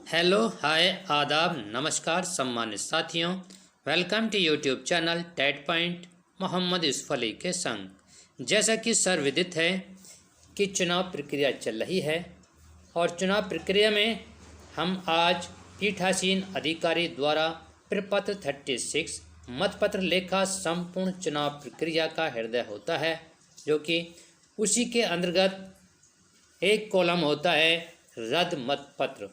Hello hi आदाब नमस्कार सम्मानित साथियों, welcome to YouTube channel TET point Mohammad Yusuf Ali के संग। जैसा कि सर्वविदित है कि चुनाव प्रक्रिया चल रही है और चुनाव प्रक्रिया में हम आज पीठासीन अधिकारी द्वारा प्रपत्र 36 मतपत्र लेखा संपूर्ण चुनाव प्रक्रिया का हृदय होता है, जो कि उसी के अंतर्गत एक कॉलम होता है रद्द मतपत्र।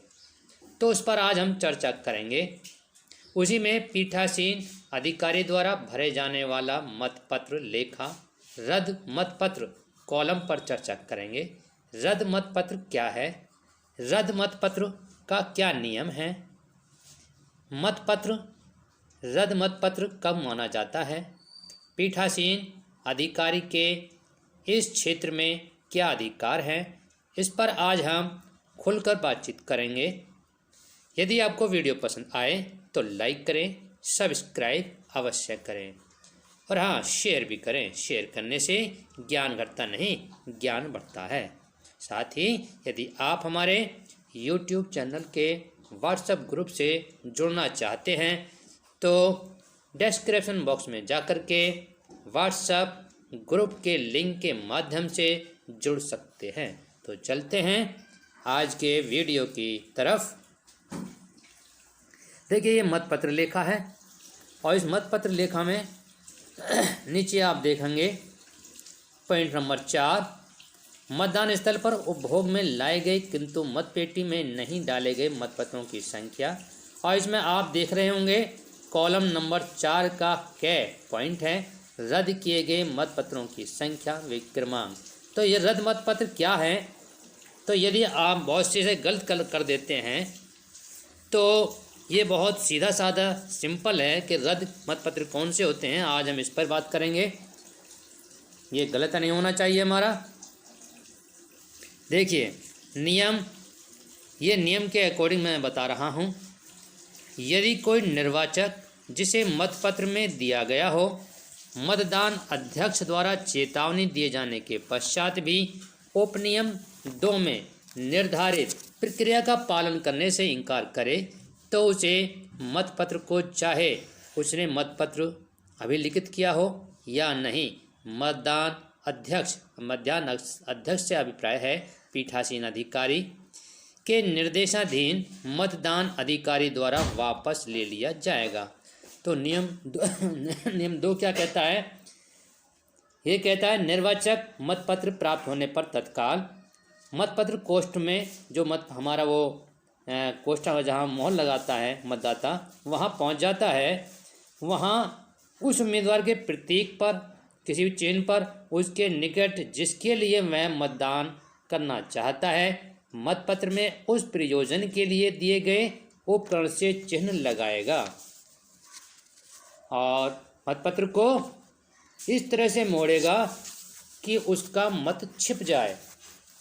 तो उस पर आज हम चर्चा करेंगे। उसी में पीठासीन अधिकारी द्वारा भरे जाने वाला मतपत्र लेखा रद्द मतपत्र कॉलम पर चर्चा करेंगे। रद्द मतपत्र क्या है, रद्द मतपत्र का क्या नियम है, मतपत्र रद्द मतपत्र कब माना जाता है, पीठासीन अधिकारी के इस क्षेत्र में क्या अधिकार हैं, इस पर आज हम खुलकर बातचीत करेंगे। यदि आपको वीडियो पसंद आए तो लाइक करें, सब्सक्राइब अवश्य करें और हाँ, शेयर भी करें। शेयर करने से ज्ञान घटता नहीं, ज्ञान बढ़ता है। साथ ही यदि आप हमारे YouTube चैनल के व्हाट्सएप ग्रुप से जुड़ना चाहते हैं तो डिस्क्रिप्शन बॉक्स में जाकर के व्हाट्सएप ग्रुप के लिंक के माध्यम से जुड़ सकते हैं। तो चलते हैं आज के वीडियो की तरफ। देखिए, ये मतपत्र लेखा है और इस मतपत्र लेखा में नीचे आप देखेंगे पॉइंट नंबर 4, मतदान स्थल पर उपभोग में लाए गए किंतु मतपेटी में नहीं डाले गए मतपत्रों की संख्या। और इसमें आप देख रहे होंगे कॉलम नंबर 4 का कै पॉइंट है रद्द किए गए मतपत्रों की संख्या व क्रमांक। तो ये रद्द मतपत्र क्या है, तो यदि आप बहुत से गलत कर देते हैं तो ये बहुत सीधा साधा सिंपल है कि रद्द मतपत्र कौन से होते हैं। आज हम इस पर बात करेंगे। ये गलत नहीं होना चाहिए हमारा। देखिए नियम, ये नियम के अकॉर्डिंग मैं बता रहा हूँ। यदि कोई निर्वाचक जिसे मतपत्र में दिया गया हो, मतदान अध्यक्ष द्वारा चेतावनी दिए जाने के पश्चात भी उपनियम 2 में निर्धारित प्रक्रिया का पालन करने से इनकार करे तो उसे मतपत्र को, चाहे उसने मतपत्र अभिलिखित किया हो या नहीं, मतदान अध्यक्ष से अभिप्राय है पीठासीन अधिकारी के निर्देशाधीन मतदान अधिकारी द्वारा वापस ले लिया जाएगा। तो नियम 2 क्या कहता है? ये कहता है निर्वाचक मतपत्र प्राप्त होने पर तत्काल मतपत्र कोष्ठ में, जो हमारा वो कोष्ठ जहाँ मोहर लगाता है मतदाता, वहाँ पहुँच जाता है। वहाँ उस उम्मीदवार के प्रतीक पर, किसी भी चिन्ह पर, उसके निकट जिसके लिए वह मतदान करना चाहता है, मतपत्र में उस प्रयोजन के लिए दिए गए उपकरण से चिन्ह लगाएगा और मतपत्र को इस तरह से मोड़ेगा कि उसका मत छिप जाए।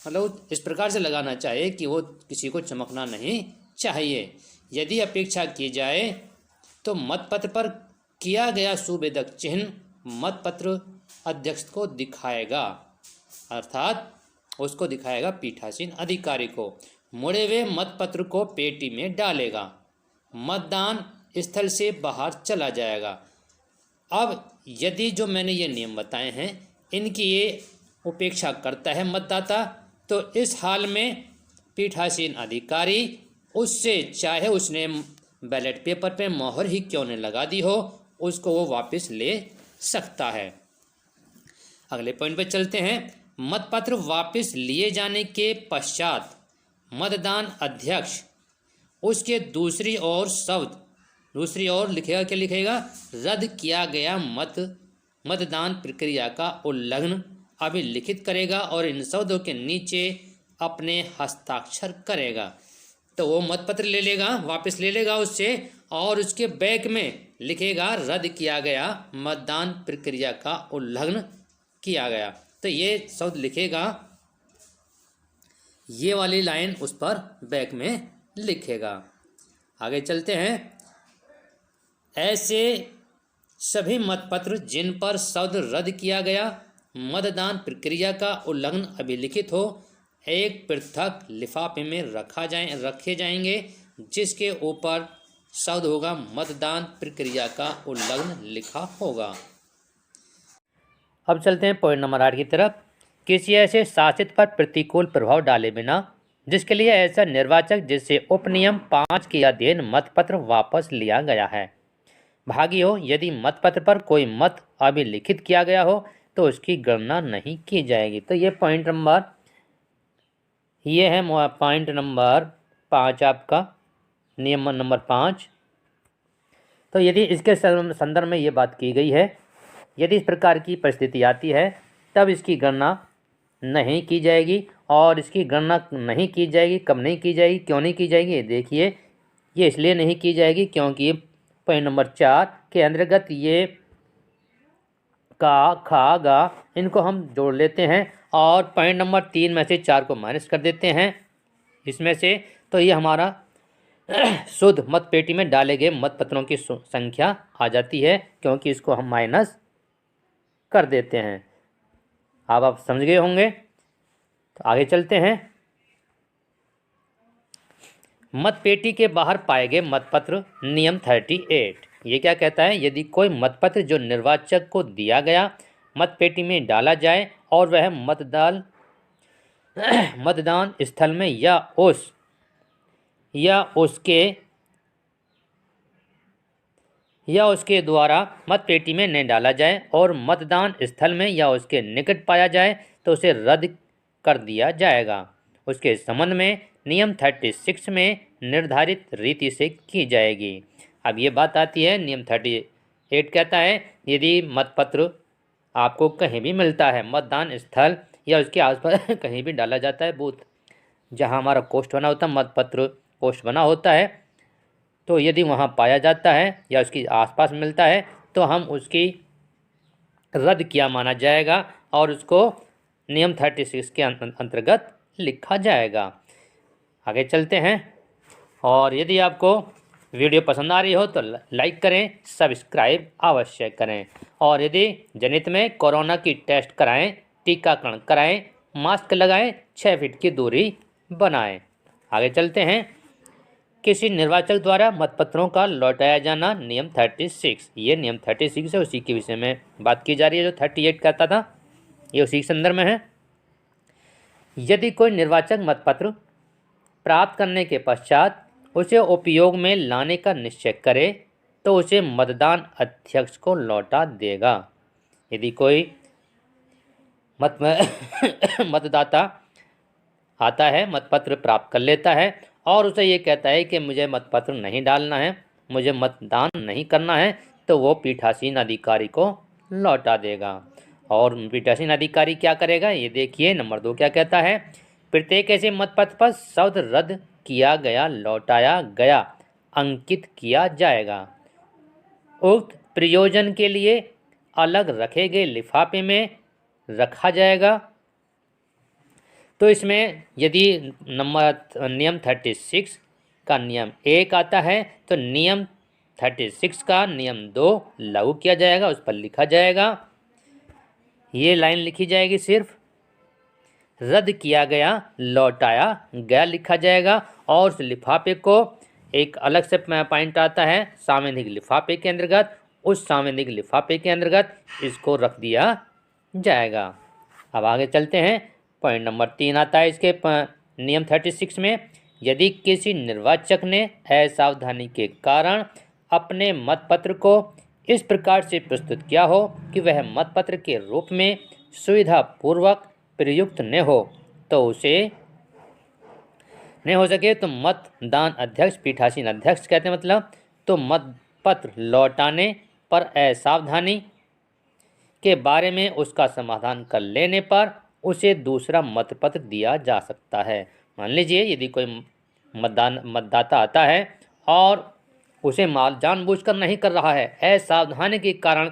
मतलब इस प्रकार से लगाना चाहिए कि वो किसी को चमकना नहीं चाहिए। यदि अपेक्षा की जाए तो मतपत्र पर किया गया सुवेदक चिन्ह मतपत्र अध्यक्ष को दिखाएगा, अर्थात उसको दिखाएगा पीठासीन अधिकारी को। मुड़े हुए मतपत्र को पेटी में डालेगा, मतदान स्थल से बाहर चला जाएगा। अब यदि जो मैंने ये नियम बताए हैं इनकी ये उपेक्षा करता है मतदाता, तो इस हाल में पीठासीन अधिकारी उससे, चाहे उसने बैलेट पेपर पे मोहर ही क्यों न लगा दी हो, उसको वो वापस ले सकता है। अगले पॉइंट पे चलते हैं। मतपत्र वापस लिए जाने के पश्चात मतदान अध्यक्ष उसके दूसरी ओर लिखेगा, क्या लिखेगा? रद्द किया गया मतदान प्रक्रिया का उल्लंघन अभिलिखित करेगा और इन शब्दों के नीचे अपने हस्ताक्षर करेगा। तो वो मतपत्र ले लेगा, वापस ले लेगा उससे, और उसके बैक में लिखेगा रद्द किया गया मतदान प्रक्रिया का उल्लंघन किया गया। तो ये शब्द लिखेगा, ये वाली लाइन उस पर बैक में लिखेगा। आगे चलते हैं। ऐसे सभी मतपत्र जिन पर शब्द रद्द किया गया मतदान प्रक्रिया का उल्लंघन अभिलिखित हो, एक पृथक लिफाफे में रखे जाएंगे जिसके ऊपर शब्द होगा मतदान प्रक्रिया का उल्लंघन लिखा होगा। अब चलते हैं पॉइंट नंबर 8 की तरफ। किसी ऐसे शासित पर प्रतिकूल प्रभाव डाले बिना जिसके लिए ऐसा निर्वाचक जिससे उपनियम 5 के अधीन मतपत्र वापस लिया गया है। भागियों, यदि मतपत्र पर कोई मत अभिलिखित किया गया हो तो उसकी गणना नहीं की जाएगी। तो ये है पॉइंट नंबर 5 आपका, नियम नंबर 5। तो यदि इसके संदर्भ में ये बात की गई है, यदि इस प्रकार की परिस्थिति आती है तब इसकी गणना नहीं की जाएगी। और इसकी गणना नहीं की जाएगी, कब नहीं की जाएगी, क्यों नहीं की जाएगी, देखिए ये इसलिए नहीं की जाएगी क्योंकि पॉइंट नंबर 4 के अंतर्गत ये का, खा, गा इनको हम जोड़ लेते हैं और पॉइंट नंबर 3 में से 4 को माइनस कर देते हैं इसमें से। तो ये हमारा शुद्ध मत पेटी में डाले गए मतपत्रों की संख्या आ जाती है क्योंकि इसको हम माइनस कर देते हैं। अब आप समझ गए होंगे। तो आगे चलते हैं। मतपेटी के बाहर पाए गए मतपत्र, नियम 38। ये क्या कहता है? यदि कोई मतपत्र जो निर्वाचक को दिया गया मतपेटी में डाला जाए और वह मतदान स्थल में या उसके द्वारा मतपेटी में न डाला जाए और मतदान स्थल में या उसके निकट पाया जाए तो उसे रद्द कर दिया जाएगा। उसके संबंध में नियम 36 में निर्धारित रीति से की जाएगी। अब ये बात आती है, नियम 38 कहता है यदि मतपत्र आपको कहीं भी मिलता है, मतदान स्थल या उसके आसपास कहीं भी डाला जाता है, बूथ जहां हमारा पोस्ट बना होता है, मतपत्र पोस्ट बना होता है, तो यदि वहां पाया जाता है या उसके आसपास मिलता है तो हम उसकी रद्द किया माना जाएगा और उसको नियम 36 के अंतर्गत लिखा जाएगा। आगे चलते हैं। और यदि आपको वीडियो पसंद आ रही हो तो लाइक करें, सब्सक्राइब अवश्य करें। और यदि जनित में कोरोना की टेस्ट कराएं, टीकाकरण कराएं, मास्क लगाएं, 6 फीट की दूरी बनाएं। आगे चलते हैं। किसी निर्वाचक द्वारा मतपत्रों का लौटाया जाना, नियम 36। ये नियम 36 है, उसी के विषय में बात की जा रही है जो 38 कहता था, ये उसी के संदर्भ में है। यदि कोई निर्वाचक मतपत्र प्राप्त करने के पश्चात उसे उपयोग में लाने का निश्चय करे तो उसे मतदान अध्यक्ष को लौटा देगा। यदि कोई मतदाता आता है, मतपत्र प्राप्त कर लेता है और उसे ये कहता है कि मुझे मतपत्र नहीं डालना है, मुझे मतदान नहीं करना है, तो वो पीठासीन अधिकारी को लौटा देगा। और पीठासीन अधिकारी क्या करेगा, ये देखिए नंबर 2 क्या कहता है। प्रत्येक ऐसे मतपत्र पर शब्द रद्द किया गया, लौटाया गया अंकित किया जाएगा। उक्त प्रयोजन के लिए अलग रखे गए लिफाफे में रखा जाएगा। तो इसमें यदि नियम 36 का नियम 1 आता है तो नियम 36 का नियम 2 लागू किया जाएगा, उस पर लिखा जाएगा। ये लाइन लिखी जाएगी, सिर्फ रद्द किया गया, लौटाया गया लिखा जाएगा। और उस लिफाफे को एक अलग से पॉइंट आता है सांविधिक लिफाफे के अंतर्गत, उस सांविधिक लिफाफे के अंतर्गत इसको रख दिया जाएगा। अब आगे चलते हैं। पॉइंट नंबर 3 आता है इसके नियम 36 में। यदि किसी निर्वाचक ने असावधानी के कारण अपने मतपत्र को इस प्रकार से प्रस्तुत किया हो कि वह मतपत्र के रूप में सुविधापूर्वक प्रयुक्त न हो तो उसे नहीं हो सके तो मतदान अध्यक्ष, पीठासीन अध्यक्ष कहते हैं मतलब, तो मतपत्र लौटाने पर असावधानी के बारे में उसका समाधान कर लेने पर उसे दूसरा मतपत्र दिया जा सकता है। मान लीजिए यदि कोई मतदाता आता है और उसे माल जानबूझकर नहीं कर रहा है, असावधानी के कारण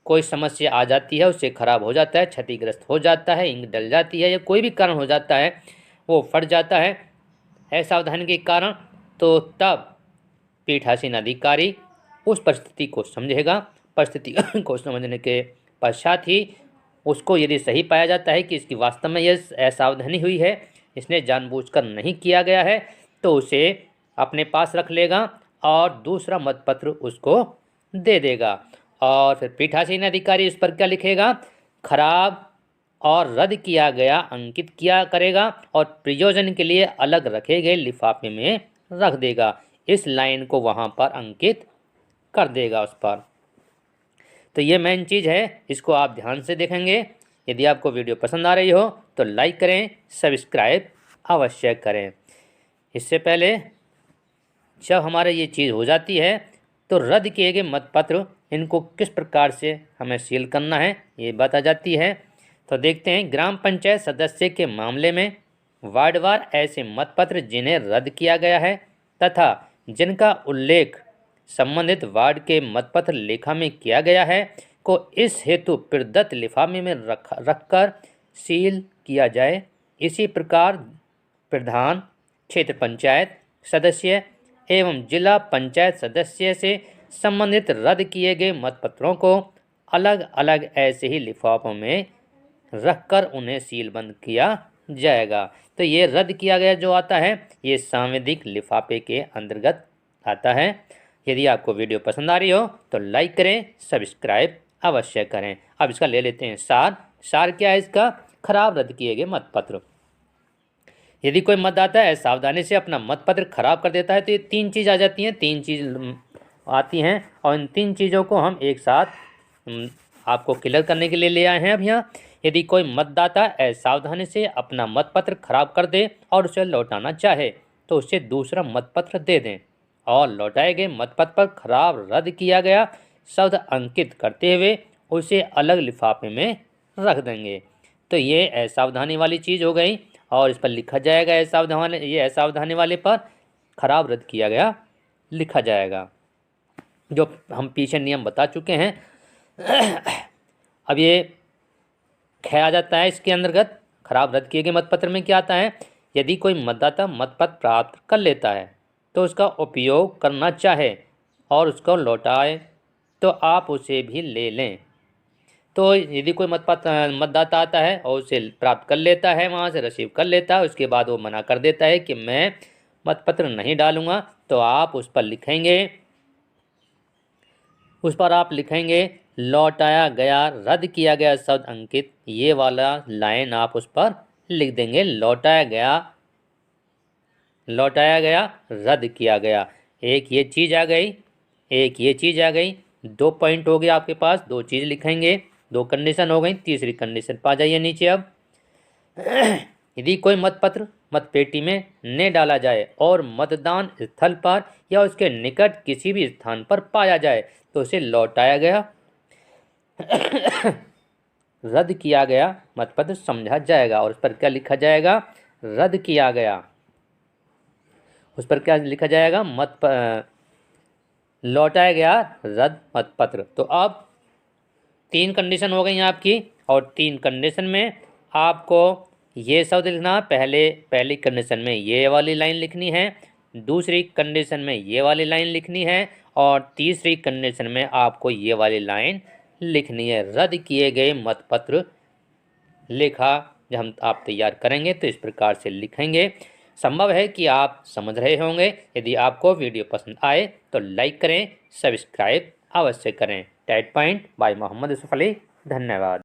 कोई समस्या आ जाती है, उससे खराब हो जाता है, क्षतिग्रस्त हो जाता है, इंक डल जाती है या कोई भी कारण हो जाता है, वो फट जाता है असावधानी के कारण, तो तब पीठासीन अधिकारी उस परिस्थिति को समझेगा। परिस्थिति को समझने के पश्चात ही उसको यदि सही पाया जाता है कि इसकी वास्तव में यह असावधानी हुई है, इसने जानबूझकर नहीं किया गया है, तो उसे अपने पास रख लेगा और दूसरा मतपत्र उसको दे देगा। और फिर पीठासीन अधिकारी उस पर क्या लिखेगा, खराब और रद्द किया गया अंकित किया करेगा और प्रयोजन के लिए अलग रखे गए लिफाफे में रख देगा। इस लाइन को वहाँ पर अंकित कर देगा उस पर। तो ये मेन चीज़ है, इसको आप ध्यान से देखेंगे। यदि आपको वीडियो पसंद आ रही हो तो लाइक करें, सब्सक्राइब अवश्य करें। इससे पहले जब हमारे ये चीज़ हो जाती है तो रद्द किए गए मतपत्र इनको किस प्रकार से हमें सील करना है ये बात आ जाती है। तो देखते हैं, ग्राम पंचायत सदस्य के मामले में वार्डवार ऐसे मतपत्र जिन्हें रद्द किया गया है तथा जिनका उल्लेख संबंधित वार्ड के मतपत्र लेखा में किया गया है को इस हेतु प्रदत्त लिफाफे में रखकर सील किया जाए। इसी प्रकार प्रधान, क्षेत्र पंचायत सदस्य एवं जिला पंचायत सदस्य से संबंधित रद्द किए गए मतपत्रों को अलग अलग ऐसे ही लिफाफों में रखकर उन्हें सीलबंद किया जाएगा। तो ये रद्द किया गया जो आता है ये सांविधिक लिफाफे के अंतर्गत आता है। यदि आपको वीडियो पसंद आ रही हो तो लाइक करें, सब्सक्राइब अवश्य करें। अब इसका ले लेते हैं सार। सार क्या है इसका, खराब रद्द किए गए मतपत्र। यदि कोई मतदाता असावधानी से अपना मतपत्र खराब कर देता है तो ये तीन चीज़ आ जाती हैं, तीन चीज़ आती हैं और इन तीन चीज़ों को हम एक साथ आपको क्लियर करने के लिए ले आए हैं अब यहाँ। यदि कोई मतदाता असावधानी से अपना मतपत्र खराब कर दे और उसे लौटाना चाहे तो उसे दूसरा मतपत्र दे दें और लौटाए गए मतपत्र पर खराब रद्द किया गया शब्द अंकित करते हुए उसे अलग लिफाफे में रख देंगे। तो ये असावधानी वाली चीज़ हो गई और इस पर लिखा जाएगा असावधानी वाले पर खराब रद्द किया गया लिखा जाएगा, जो हम पीछे नियम बता चुके हैं। अब ये ख आ जाता है इसके अंतर्गत। खराब रद्द किए गए मतपत्र में क्या आता है, यदि कोई मतदाता मतपत्र प्राप्त कर लेता है तो उसका उपयोग करना चाहे और उसको लौटाए तो आप उसे भी ले लें। तो यदि कोई मतदाता आता है और उसे प्राप्त कर लेता है, वहाँ से रिसीव कर लेता है, उसके बाद वो मना कर देता है कि मैं मतपत्र नहीं डालूंगा, तो आप उस पर लिखेंगे लौटाया गया रद्द किया गया शब्द अंकित, ये वाला लाइन आप उस पर लिख देंगे, लौटाया गया रद्द किया गया। एक ये चीज़ आ गई, 2 पॉइंट हो गए आपके पास, 2 चीज़ लिखेंगे, 2 कंडीशन हो गई। तीसरी कंडीशन पा जाइए नीचे। अब यदि कोई मतपत्र मतपेटी में न डाला जाए और मतदान स्थल पर या उसके निकट किसी भी स्थान पर पाया जाए तो उसे लौटाया गया रद्द किया गया मतपत्र समझा जाएगा। और उस पर क्या लिखा जाएगा, रद्द किया गया, उस पर क्या लिखा जाएगा, लौटाया गया रद्द मतपत्र। तो अब 3 कंडीशन हो गई आपकी और 3 कंडीशन में आपको ये शब्द लिखना, पहली कंडीशन में ये वाली लाइन लिखनी है, दूसरी कंडीशन में ये वाली लाइन लिखनी है और तीसरी कंडीशन में आपको ये वाली लाइन लिखनी है। रद्द किए गए मतपत्र लेखा जब आप तैयार करेंगे तो इस प्रकार से लिखेंगे। संभव है कि आप समझ रहे होंगे। यदि आपको वीडियो पसंद आए तो लाइक करें, सब्सक्राइब अवश्य करें। Tight point by Mohammad Yusuf Ali. धन्यवाद।